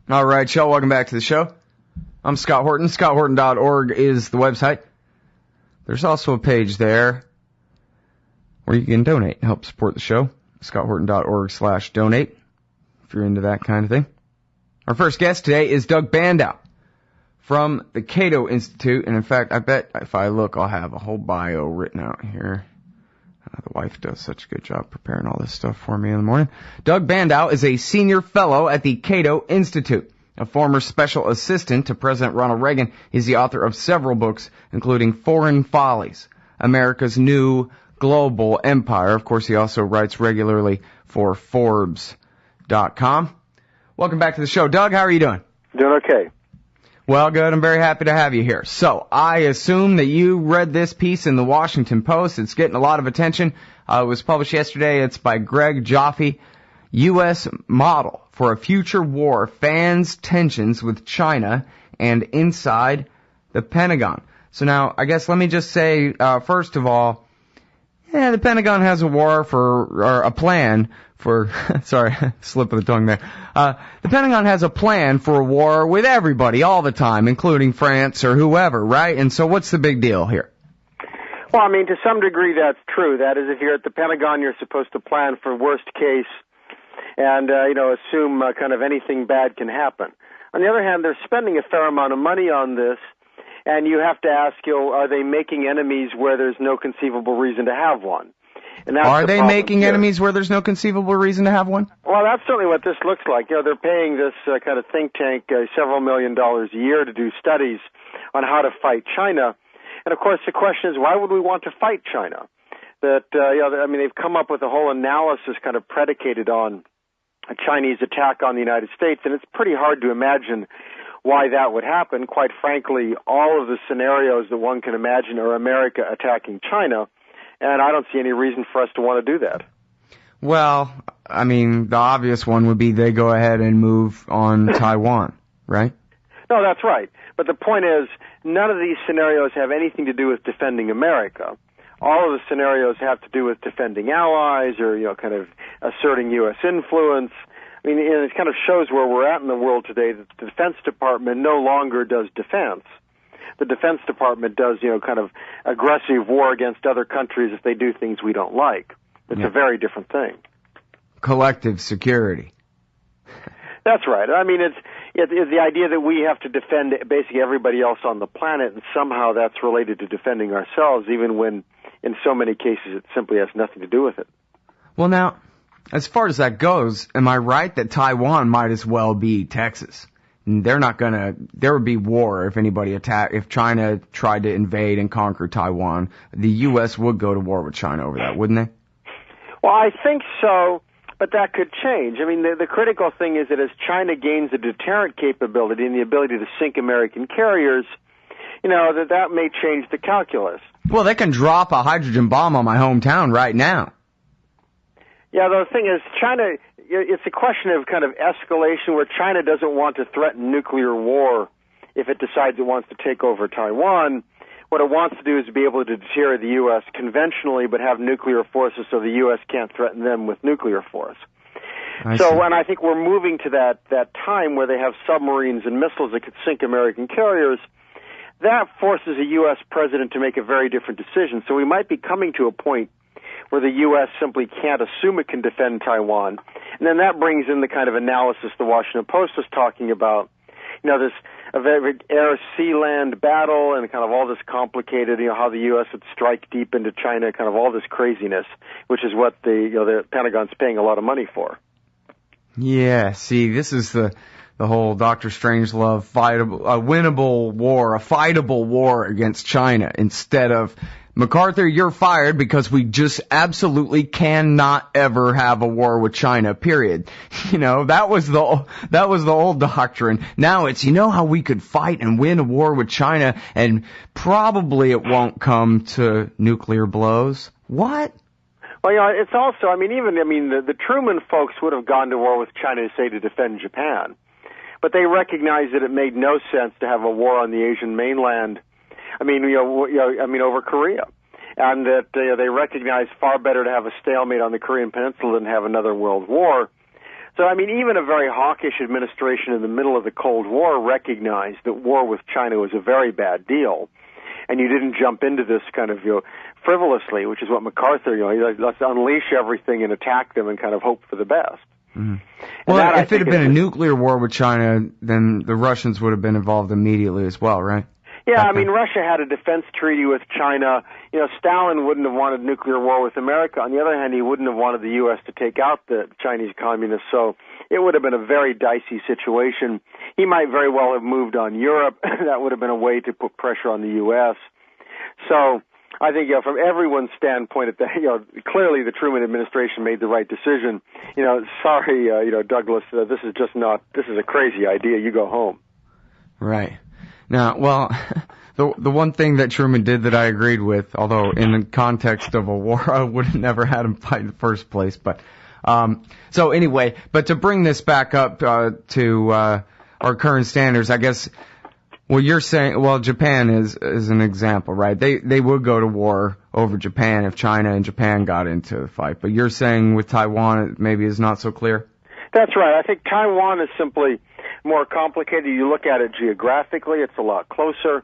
All right, y'all, welcome back to the show. I'm Scott Horton. ScottHorton.org is the website. There's also a page there where you can donate and help support the show. ScottHorton.org/donate if you're into that kind of thing. Our first guest today is Doug Bandow from the Cato Institute. And in fact, I bet if I look, I'll have a whole bio written out here. The wife does such a good job preparing all this stuff for me in the morning. Doug Bandow is a senior fellow at the Cato Institute. A former special assistant to President Ronald Reagan, he's the author of several books, including Foreign Follies, America's New Global Empire. Of course, he also writes regularly for Forbes.com. Welcome back to the show. Doug, how are you doing? Doing okay. Well, good. I'm very happy to have you here. So, I assume that you read this piece in the Washington Post. It's getting a lot of attention. It was published yesterday. It's by Greg Joffe. U.S. model for a future war fans tensions with China and inside the Pentagon. So now, I guess let me just say, first of all, the Pentagon has a plan for, sorry, slip of the tongue there. The Pentagon has a plan for a war with everybody all the time, including France or whoever, right? And so what's the big deal here? Well, I mean, to some degree that's true. That is, if you're at the Pentagon, you're supposed to plan for worst case and, assume kind of anything bad can happen. On the other hand, they're spending a fair amount of money on this, and you have to ask, are they making enemies where there's no conceivable reason to have one? And that's Are they making enemies where there's no conceivable reason to have one? Well, that's certainly what this looks like. They're paying this kind of think tank several $1 million a year to do studies on how to fight China. And, of course, the question is, why would we want to fight China? They've come up with a whole analysis kind of predicated on a Chinese attack on the United States, and it's pretty hard to imagine why that would happen. Quite frankly, all of the scenarios that one can imagine are America attacking China, and I don't see any reason for us to want to do that. Well, I mean, the obvious one would be they go ahead and move on Taiwan, right? No, that's right. But the point is, none of these scenarios have anything to do with defending America. All of the scenarios have to do with defending allies or, kind of asserting U.S. influence. I mean, it kind of shows where we're at in the world today that the Defense Department no longer does defense. The Defense Department does, kind of aggressive war against other countries if they do things we don't like. It's a very different thing. Collective security. That's right. I mean, it's the idea that we have to defend basically everybody else on the planet, and somehow that's related to defending ourselves, even when in so many cases it simply has nothing to do with it. Well, now, as far as that goes, am I right that Taiwan might as well be Texas? There would be war if China tried to invade and conquer Taiwan. The U.S. would go to war with China over that, wouldn't they? Well, I think so, but that could change. I mean, the critical thing is that as China gains a deterrent capability and the ability to sink American carriers, that may change the calculus. Well, they can drop a hydrogen bomb on my hometown right now. Yeah, the thing is, China, it's a question of kind of escalation where China doesn't want to threaten nuclear war if it decides it wants to take over Taiwan. What it wants to do is be able to deter the U.S. conventionally but have nuclear forces so the U.S. can't threaten them with nuclear force. And I think we're moving to that time where they have submarines and missiles that could sink American carriers. That forces a U.S. president to make a very different decision. So we might be coming to a point where the U.S. simply can't assume it can defend Taiwan. And then that brings in the kind of analysis the Washington Post was talking about. This air-sea-land battle and kind of all this complicated, how the U.S. would strike deep into China, kind of all this craziness, which is what the Pentagon's paying a lot of money for. Yeah, see, this is the whole Dr. Strangelove winnable war, a fightable war against China instead of MacArthur, you're fired because we just absolutely cannot ever have a war with China, period. That was the old doctrine. Now it's, how we could fight and win a war with China and probably it won't come to nuclear blows. What? Well, it's also, the Truman folks would have gone to war with China, say, to defend Japan. But they recognized that it made no sense to have a war on the Asian mainland over Korea, and that they recognize far better to have a stalemate on the Korean Peninsula than have another world war. So, I mean, even a very hawkish administration in the middle of the Cold War recognized that war with China was a very bad deal. And you didn't jump into this kind of, frivolously, which is what MacArthur, let's unleash everything and attack them and kind of hope for the best. Mm-hmm. Well, if it had been a nuclear war with China, then the Russians would have been involved immediately as well, right? Yeah, I mean, Russia had a defense treaty with China. Stalin wouldn't have wanted nuclear war with America. On the other hand, he wouldn't have wanted the U.S. to take out the Chinese communists, so it would have been a very dicey situation. He might very well have moved on Europe. That would have been a way to put pressure on the U.S. So I think, from everyone's standpoint, clearly the Truman administration made the right decision. Sorry, Douglas, this is a crazy idea. You go home. Right. Now, well, the one thing that Truman did that I agreed with, although in the context of a war, I would have never had him fight in the first place. But so anyway, but to bring this back up to our current standards, I guess. Well, you're saying, Japan is an example, right? They would go to war over Japan if China and Japan got into the fight. But you're saying with Taiwan, it maybe is not so clear? That's right. I think Taiwan is simply more complicated. You look at it geographically, it's a lot closer.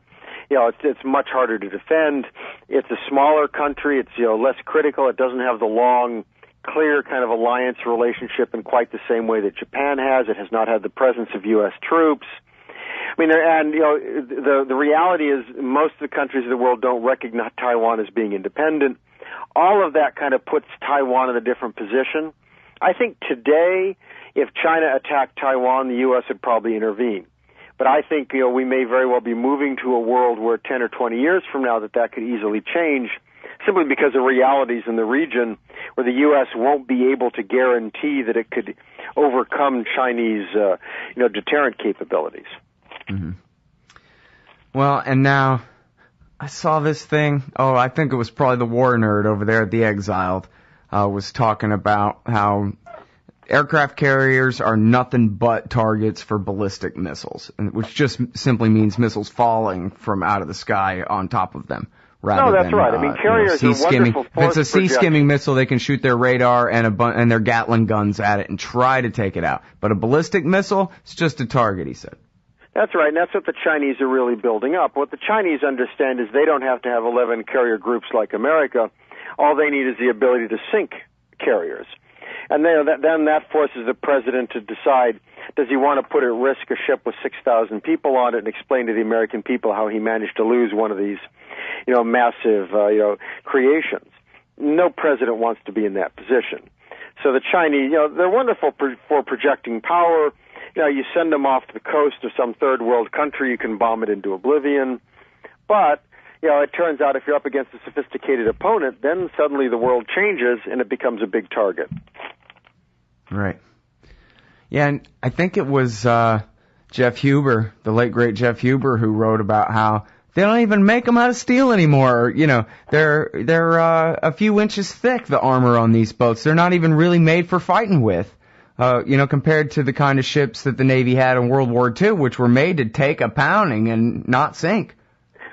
It's much harder to defend. It's a smaller country. It's, less critical. It doesn't have the long, clear kind of alliance relationship in quite the same way that Japan has. It has not had the presence of U.S. troops. I mean, the reality is most of the countries of the world don't recognize Taiwan as being independent. All of that kind of puts Taiwan in a different position. I think today, if China attacked Taiwan, the U.S. would probably intervene. But I think, we may very well be moving to a world where 10 or 20 years from now that could easily change, simply because of realities in the region where the U.S. won't be able to guarantee that it could overcome Chinese, deterrent capabilities. Mm-hmm. Well, and now I saw this thing. Oh, I think it was probably the war nerd over there at The Exiled was talking about how aircraft carriers are nothing but targets for ballistic missiles, which just simply means missiles falling from out of the sky on top of them. No, that's right. I mean, carriers are wonderful. If it's a sea-skimming missile, they can shoot their radar and their Gatling guns at it and try to take it out. But a ballistic missile, it's just a target, he said. That's right, and that's what the Chinese are really building up. What the Chinese understand is they don't have to have 11 carrier groups like America. All they need is the ability to sink carriers. And then that forces the president to decide, does he want to put at risk a ship with 6,000 people on it and explain to the American people how he managed to lose one of these, massive, creations? No president wants to be in that position. So the Chinese, they're wonderful for projecting power. You send them off the coast of some third world country, you can bomb it into oblivion. But, it turns out if you're up against a sophisticated opponent, then suddenly the world changes and it becomes a big target. Right. Yeah, and I think it was Jeff Huber, the late great Jeff Huber, who wrote about how they don't even make them out of steel anymore. They're a few inches thick, the armor on these boats. They're not even really made for fighting with. Compared to the kind of ships that the Navy had in World War II, which were made to take a pounding and not sink.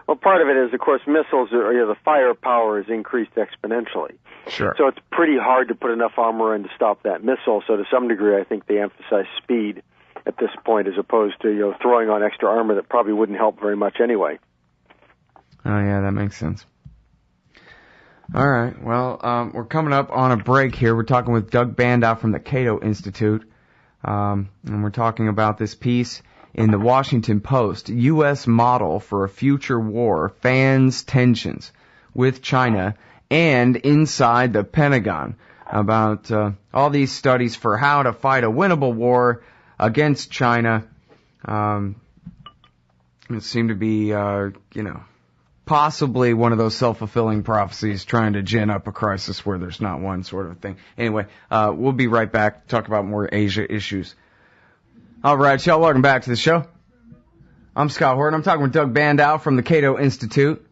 Well, part of it is, of course, missiles the firepower is increased exponentially. Sure. So it's pretty hard to put enough armor in to stop that missile. So to some degree, I think they emphasize speed at this point as opposed to, throwing on extra armor that probably wouldn't help very much anyway. Oh, yeah, that makes sense. All right. Well, we're coming up on a break here. We're talking with Doug Bandow from the Cato Institute, and we're talking about this piece in the Washington Post, U.S. model for a future war fans tensions with China and inside the Pentagon, about all these studies for how to fight a winnable war against China. It seemed to be, possibly one of those self-fulfilling prophecies trying to gin up a crisis where there's not one, sort of thing. Anyway, we'll be right back to talk about more Asia issues. All right, y'all, welcome back to the show. I'm Scott Horton. I'm talking with Doug Bandow from the Cato Institute.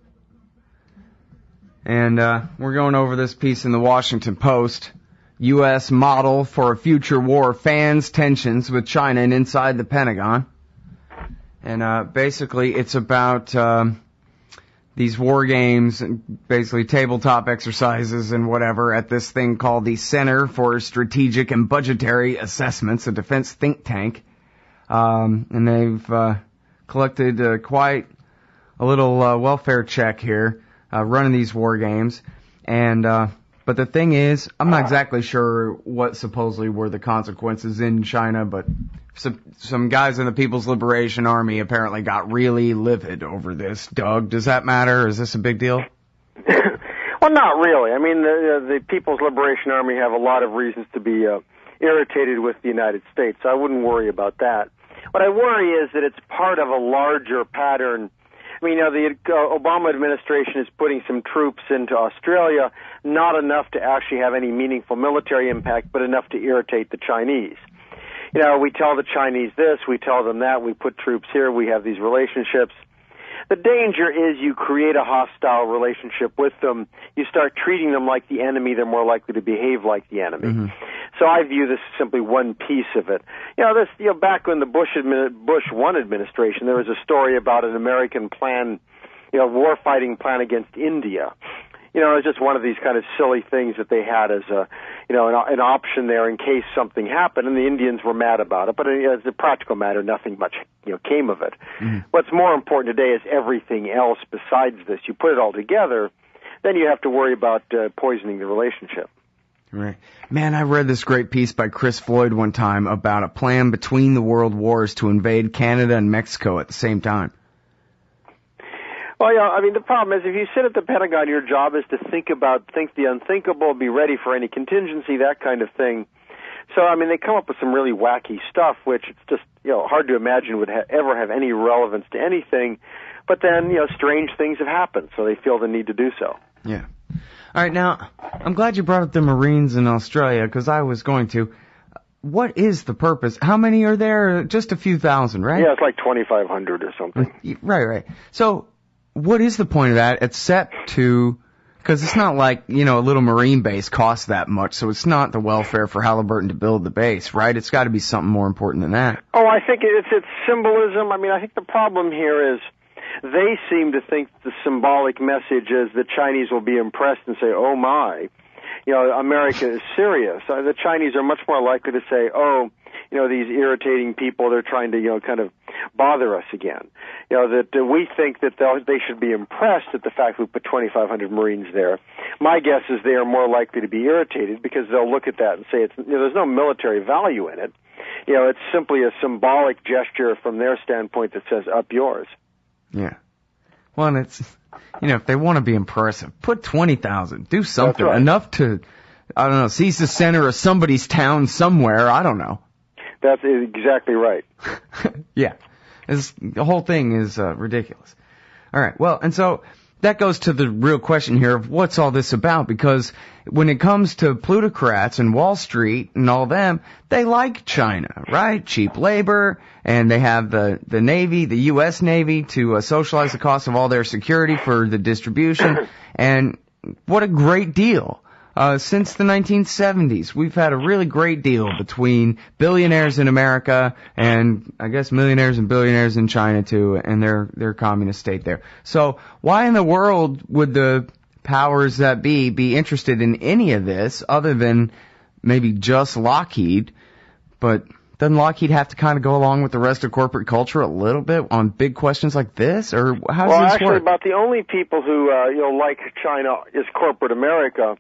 And we're going over this piece in the Washington Post, U.S. model for a future war fans tensions with China and inside the Pentagon. And basically it's about these war games, basically tabletop exercises and whatever, at this thing called the Center for Strategic and Budgetary Assessments, a defense think tank. And they've collected quite a little welfare check here, running these war games. And but the thing is, I'm not exactly sure what supposedly were the consequences in China, but some guys in the People's Liberation Army apparently got really livid over this. Doug, does that matter? Is this a big deal? Well, not really. I mean, the People's Liberation Army have a lot of reasons to be irritated with the United States, so I wouldn't worry about that. What I worry is that it's part of a larger pattern. I mean, the Obama administration is putting some troops into Australia, not enough to actually have any meaningful military impact, but enough to irritate the Chinese. We tell the Chinese this, we tell them that, we put troops here, we have these relationships. The danger is you create a hostile relationship with them. You start treating them like the enemy, they're more likely to behave like the enemy. Mm-hmm. So I view this as simply one piece of it. Back when the Bush 1 administration, there was a story about an American plan, war-fighting plan against India. It was just one of these kind of silly things that they had as an option there in case something happened, and the Indians were mad about it. But as a practical matter, nothing much, came of it. Mm-hmm. What's more important today is everything else besides this. You put it all together, then you have to worry about poisoning the relationship. Right. Man, I read this great piece by Chris Floyd one time about a plan between the world wars to invade Canada and Mexico at the same time. Well, the problem is if you sit at the Pentagon, your job is to think the unthinkable, be ready for any contingency, that kind of thing. So, they come up with some really wacky stuff, which it's just, hard to imagine would ever have any relevance to anything. But then, strange things have happened, so they feel the need to do so. Yeah. All right, now, I'm glad you brought up the Marines in Australia, because I was going to. What is the purpose? How many are there? Just a few thousand, right? Yeah, it's like 2,500 or something. Right. So, what is the point of that, except to, because it's not like, a little Marine base costs that much, so it's not the welfare for Halliburton to build the base, right? It's got to be something more important than that. Oh, I think it's symbolism. I think the problem here is they seem to think the symbolic message is the Chinese will be impressed and say, oh my, America is serious. The Chinese are much more likely to say, oh, these irritating people, they're trying to, kind of bother us again. That we think that they should be impressed at the fact we put 2,500 Marines there. My guess is they are more likely to be irritated because they'll look at that and say there's no military value in it. It's simply a symbolic gesture from their standpoint that says up yours. Yeah. Well, and it's, if they want to be impressive, put 20,000. Do something. Right. Enough to, seize the center of somebody's town somewhere. I don't know. That's exactly right. Yeah. The whole thing is ridiculous. All right. Well, and so that goes to the real question here of what's all this about, because when it comes to plutocrats and Wall Street and all them, they like China, right? Cheap labor, and they have the Navy, the U.S. Navy, to socialize the cost of all their security for the distribution. And what a great deal. Since the 1970s, we've had a really great deal between billionaires in America and, I guess, millionaires and billionaires in China, too, and their communist state there. So why in the world would the powers that be interested in any of this other than maybe just Lockheed? But doesn't Lockheed have to kind of go along with the rest of corporate culture a little bit on big questions like this? Or how does this work? About the only people who like China is corporate America.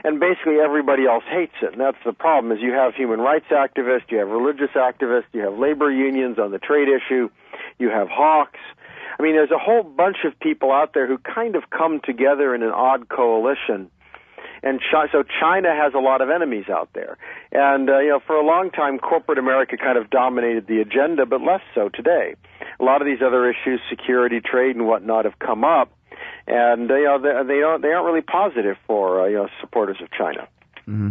And basically everybody else hates it. And that's the problem, is you have human rights activists, you have religious activists, you have labor unions on the trade issue, you have hawks. There's a whole bunch of people out there who kind of come together in an odd coalition. And so China has a lot of enemies out there. And, for a long time, corporate America kind of dominated the agenda, but less so today. A lot of these other issues, security, trade, and whatnot, have come up. And they aren't really positive for supporters of China. Mm-hmm.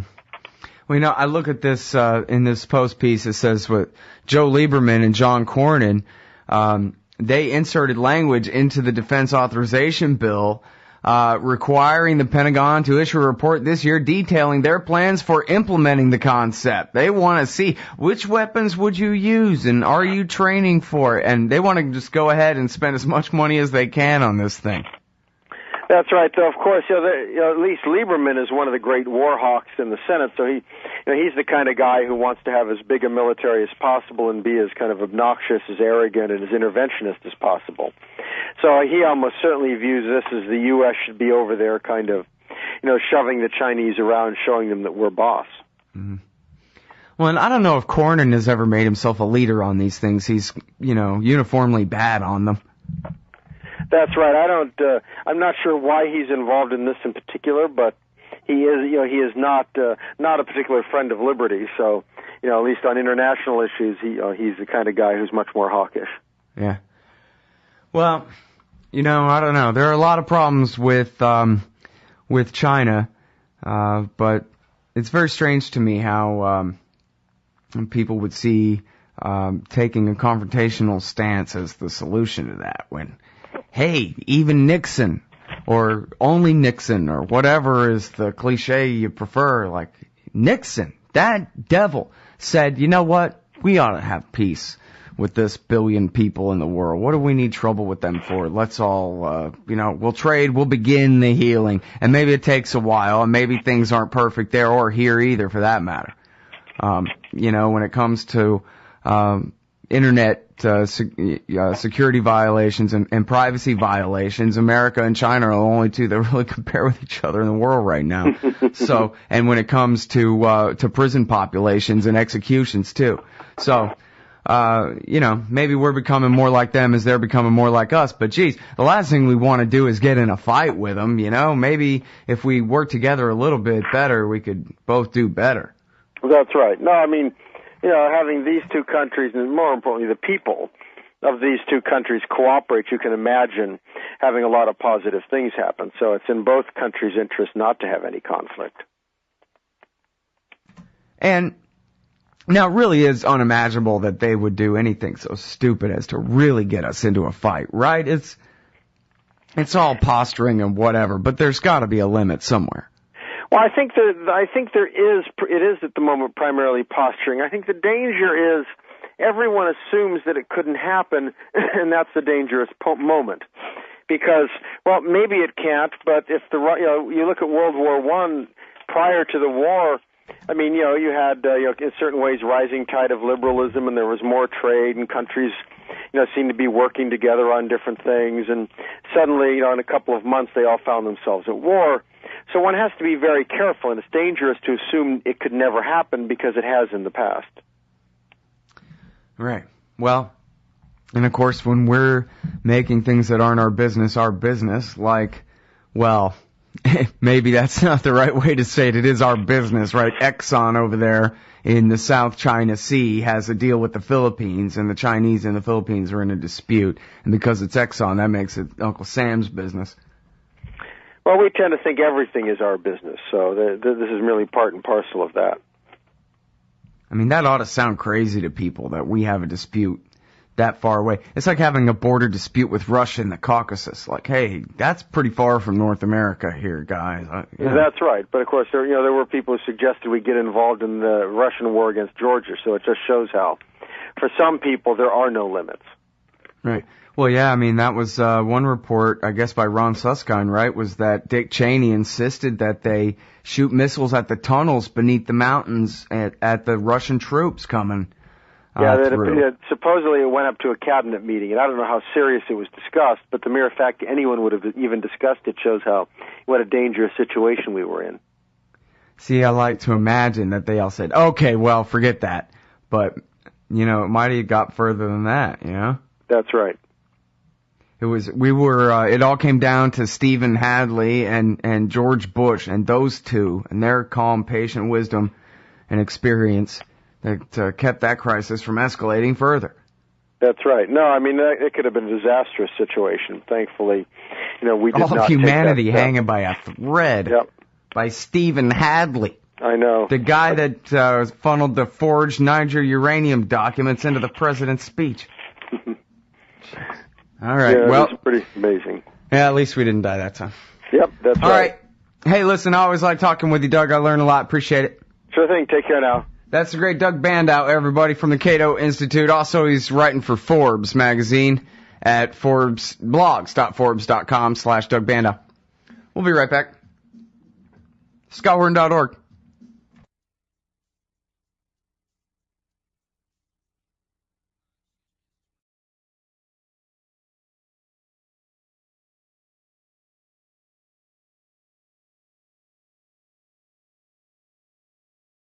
Well, I look at this in this Post piece. It says what Joe Lieberman and John Cornyn, they inserted language into the defense authorization bill requiring the Pentagon to issue a report this year detailing their plans for implementing the concept. They want to see which weapons would you use and are you training for it, and they want to just go ahead and spend as much money as they can on this thing. That's right. Though, of course, at least Lieberman is one of the great war hawks in the Senate. So he's the kind of guy who wants to have as big a military as possible and be as kind of obnoxious, as arrogant, and as interventionist as possible. So he almost certainly views this as the U.S. should be over there, kind of, shoving the Chinese around, showing them that we're boss. Mm-hmm. Well, and I don't know if Cornyn has ever made himself a leader on these things. He's, uniformly bad on them. That's right. I'm not sure why he's involved in this in particular, but he is not a particular friend of liberty. So, at least on international issues, he's the kind of guy who's much more hawkish. Yeah. Well, I don't know. There are a lot of problems with China, but it's very strange to me how people would see taking a confrontational stance as the solution to that when, hey, even Nixon or only Nixon or whatever is the cliche you prefer, like Nixon, that devil, said, you know what, we ought to have peace with this billion people in the world. What do we need trouble with them for? Let's all, we'll trade, we'll begin the healing. And maybe it takes a while, and maybe things aren't perfect there or here either, for that matter. When it comes to internet security violations and privacy violations, America and China are the only two that really compare with each other in the world right now. So, and when it comes to prison populations and executions too. So, maybe we're becoming more like them as they're becoming more like us. But geez, the last thing we want to do is get in a fight with them. Maybe if we work together a little bit better, we could both do better. That's right. No, I mean, having these two countries, and more importantly, the people of these two countries cooperate, you can imagine having a lot of positive things happen. So it's in both countries' interest not to have any conflict. And now it really is unimaginable that they would do anything so stupid as to really get us into a fight, right? It's all posturing and whatever, but there's got to be a limit somewhere. Well, I think there is. It is at the moment primarily posturing. I think the danger is everyone assumes that it couldn't happen, and that's the dangerous moment. Because, well, maybe it can't, but if you look at World War I, prior to the war, I mean, you had in certain ways rising tide of liberalism, and there was more trade, and countries seemed to be working together on different things, and suddenly, in a couple of months, they all found themselves at war. So one has to be very careful, and it's dangerous to assume it could never happen because it has in the past. Right. Well, and of course, when we're making things that aren't our business, like, well, maybe that's not the right way to say it. It is our business, right? Exxon over there in the South China Sea has a deal with the Philippines, and the Chinese and the Philippines are in a dispute. And because it's Exxon, that makes it Uncle Sam's business. Well, we tend to think everything is our business, so this is merely part and parcel of that. I mean, that ought to sound crazy to people that we have a dispute that far away. It's like having a border dispute with Russia in the Caucasus. Like, hey, that's pretty far from North America here, guys. That's right. But, of course, there were people who suggested we get involved in the Russian war against Georgia, so it just shows how, for some people, there are no limits. Right. Well, yeah, I mean, that was one report, I guess, by Ron Suskind, right, was that Dick Cheney insisted that they shoot missiles at the tunnels beneath the mountains at the Russian troops coming through. Supposedly it went up to a cabinet meeting, and I don't know how serious it was discussed, but the mere fact anyone would have even discussed it shows what a dangerous situation we were in. See, I like to imagine that they all said, okay, well, forget that. But, it might have got further than that, That's right. It all came down to Stephen Hadley and George Bush and those two and their calm, patient wisdom and experience that kept that crisis from escalating further. That's right. No, I mean, it could have been a disastrous situation. Thankfully, we did not. All of humanity hanging by a thread. Yep. By Stephen Hadley. I know. The guy that funneled the forged Niger uranium documents into the president's speech. All right. Yeah, well, it's pretty amazing. Yeah, at least we didn't die that time. Yep, that's right. All right. Hey, listen, I always like talking with you, Doug. I learned a lot. Appreciate it. Sure thing. Take care now. That's the great Doug Bandow, everybody, from the Cato Institute. Also, he's writing for Forbes magazine at blogs.forbes.com/Doug Bandow. We'll be right back. ScottHorton.org.